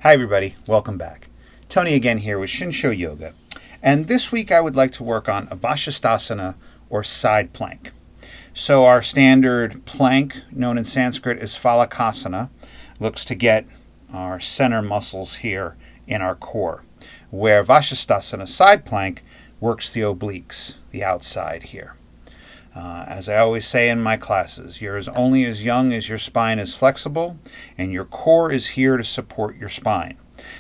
Hi everybody, welcome back. Tony again here with Shinsho Yoga. And this week I would like to work on a Vasisthasana or side plank. So our standard plank, known in Sanskrit as Phalakasana, looks to get our center muscles here in our core, where Vasisthasana side plank works the obliques, the outside here. As I always say in my classes, you're only as young as your spine is flexible, and your core is here to support your spine.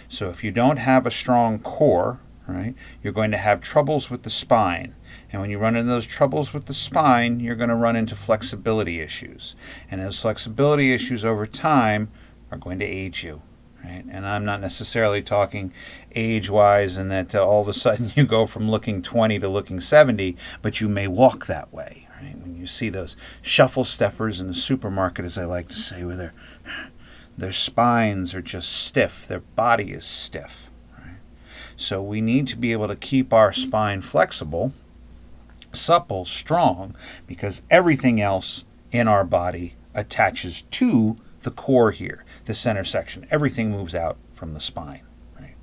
So if you don't have a strong core, right, you're going to have troubles with the spine. And when you run into those troubles with the spine, you're going to run into flexibility issues. And those flexibility issues over time are going to age you. Right? And I'm not necessarily talking age-wise and that all of a sudden you go from looking 20 to looking 70, but you may walk that way. Right? When you see those shuffle steppers in the supermarket, as I like to say, where their spines are just stiff, their body is stiff. Right? So we need to be able to keep our spine flexible, supple, strong, because everything else in our body attaches to the core here, the center section. Everything moves out from the spine. Right?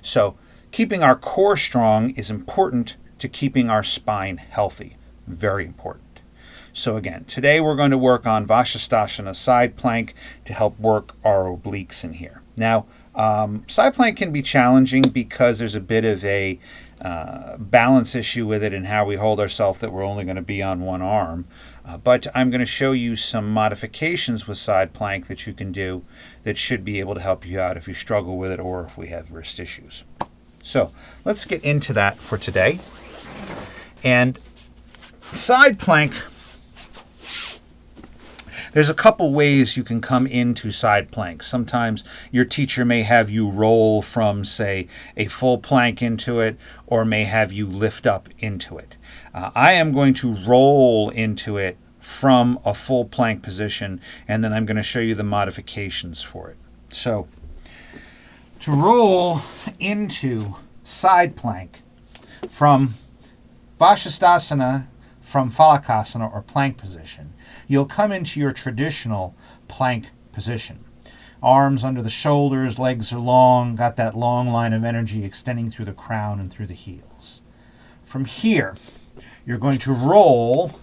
So keeping our core strong is important to keeping our spine healthy. Very important. So again, today we're going to work on Vasisthasana side plank to help work our obliques in here. Now, side plank can be challenging because there's a bit of a balance issue with it and how we hold ourselves, that we're only going to be on one arm. But I'm going to show you some modifications with side plank that you can do that should be able to help you out if you struggle with it or if we have wrist issues. So let's get into that for today. And side plank, there's a couple ways you can come into side plank. Sometimes your teacher may have you roll from, say, a full plank into it, or may have you lift up into it. I am going to roll into it from a full plank position, and then I'm going to show you the modifications for it. So, to roll into side plank from Vasisthasana, from Phalakasana or plank position, you'll come into your traditional plank position. Arms under the shoulders, legs are long, got that long line of energy extending through the crown and through the heels. From here, you're going to roll,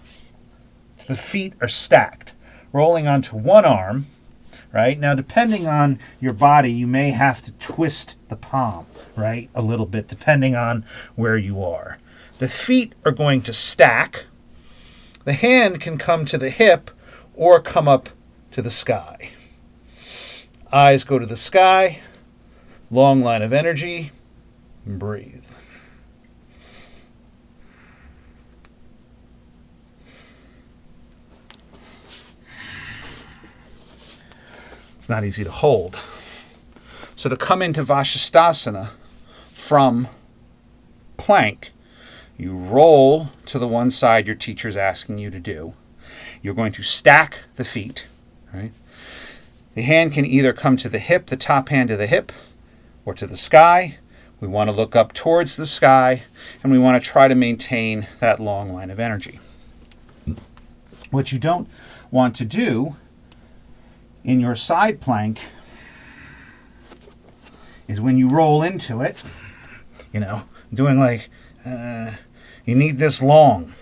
the feet are stacked, rolling onto one arm, right? Now, depending on your body, you may have to twist the palm, right, a little bit, depending on where you are. The feet are going to stack. The hand can come to the hip or come up to the sky. Eyes go to the sky, long line of energy, and breathe. It's not easy to hold. So to come into Vasisthasana from plank, you roll to the one side your teacher's asking you to do. You're going to stack the feet, right? The hand can either come to the hip, the top hand to the hip, or to the sky. We want to look up towards the sky, and we want to try to maintain that long line of energy. What you don't want to do in your side plank is when you roll into it, doing like, you need this long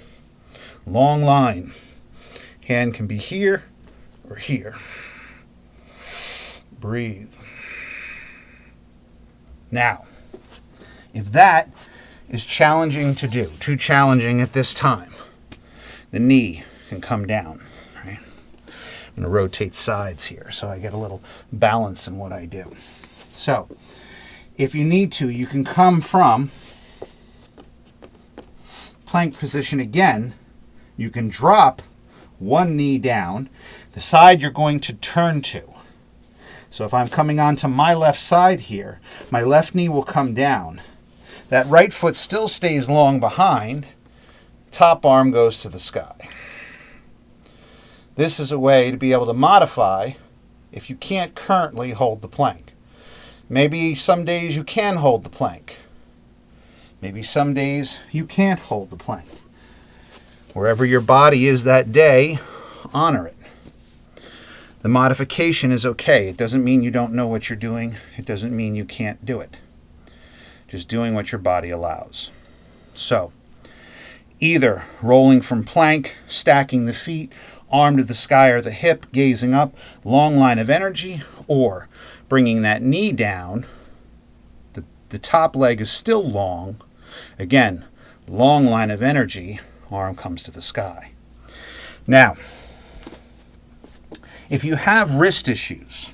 line. Hand can be here or here. Breathe. Now, if that is challenging to do, too challenging at this time, the knee can come down. Right? I'm going to rotate sides here so I get a little balance in what I do. So, if you need to, you can come from plank position again. You can drop one knee down, the side you're going to turn to. So if I'm coming onto my left side here, my left knee will come down. That right foot still stays long behind. Top arm goes to the sky. This is a way to be able to modify if you can't currently hold the plank. Maybe some days you can hold the plank. Maybe some days you can't hold the plank. Wherever your body is that day, honor it. The modification is okay. It doesn't mean you don't know what you're doing. It doesn't mean you can't do it. Just doing what your body allows. So, either rolling from plank, stacking the feet, arm to the sky or the hip, gazing up, long line of energy, or bringing that knee down. The top leg is still long. Again, long line of energy, arm comes to the sky. Now, if you have wrist issues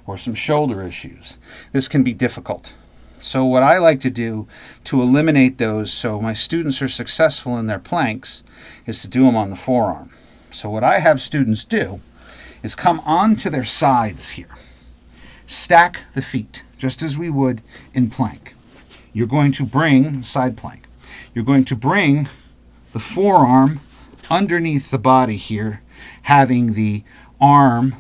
or some shoulder issues, this can be difficult. So what I like to do to eliminate those so my students are successful in their planks is to do them on the forearm. So what I have students do is come onto their sides here. Stack the feet, just as we would in plank. You're going to bring, side plank, you're going to bring the forearm underneath the body here, having the arm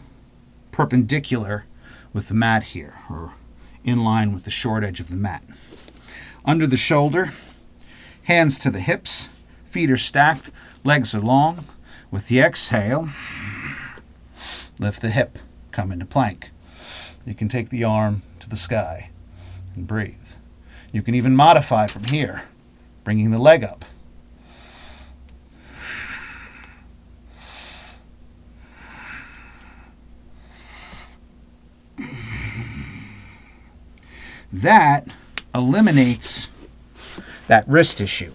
perpendicular with the mat here, or in line with the short edge of the mat. Under the shoulder, hands to the hips, feet are stacked, legs are long. With the exhale, lift the hip, come into plank. You can take the arm to the sky and breathe. You can even modify from here, bringing the leg up. That eliminates that wrist issue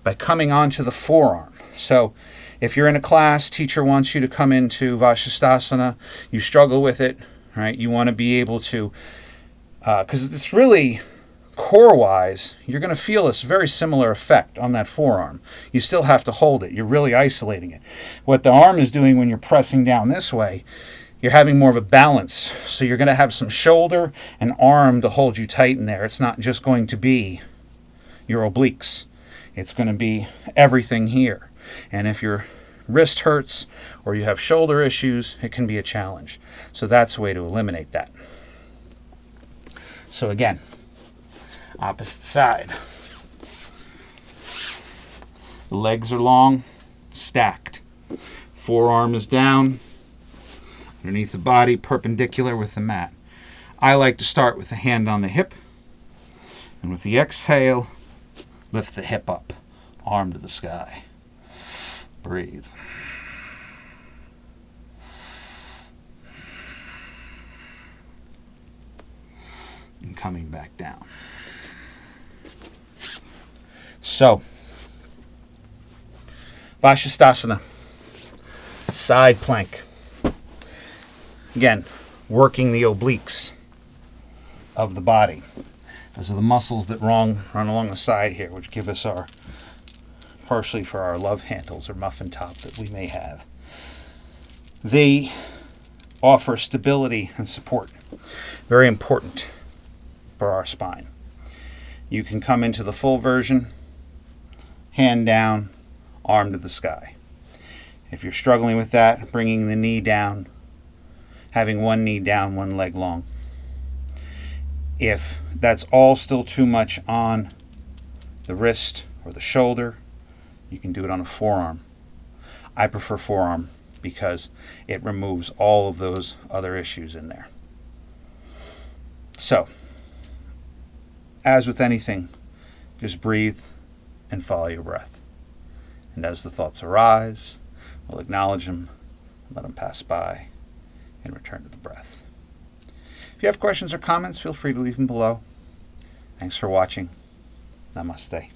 by coming onto the forearm. So if you're in a class, teacher wants you to come into Vasisthasana, you struggle with it, right? You want to be able to, because it's really core-wise, you're going to feel this very similar effect on that forearm. You still have to hold it. You're really isolating it. What the arm is doing when you're pressing down this way, you're having more of a balance. So you're going to have some shoulder and arm to hold you tight in there. It's not just going to be your obliques. It's going to be everything here. And if your wrist hurts or you have shoulder issues, it can be a challenge. So that's a way to eliminate that. So again, opposite side. The legs are long, stacked. Forearm is down, underneath the body, perpendicular with the mat. I like to start with the hand on the hip, and with the exhale, lift the hip up, arm to the sky. Breathe. And coming back down. So, Vasisthasana, side plank. Again, working the obliques of the body. Those are the muscles that run along the side here, which give us our, partially for our love handles or muffin top that we may have. They offer stability and support. Very important for our spine. You can come into the full version, hand down, arm to the sky. If you're struggling with that, bringing the knee down, having one knee down, one leg long. If that's all still too much on the wrist or the shoulder, you can do it on a forearm. I prefer forearm because it removes all of those other issues in there. So, as with anything, just breathe and follow your breath. And as the thoughts arise, we'll acknowledge them, let them pass by, and return to the breath. If you have questions or comments, feel free to leave them below. Thanks for watching. Namaste.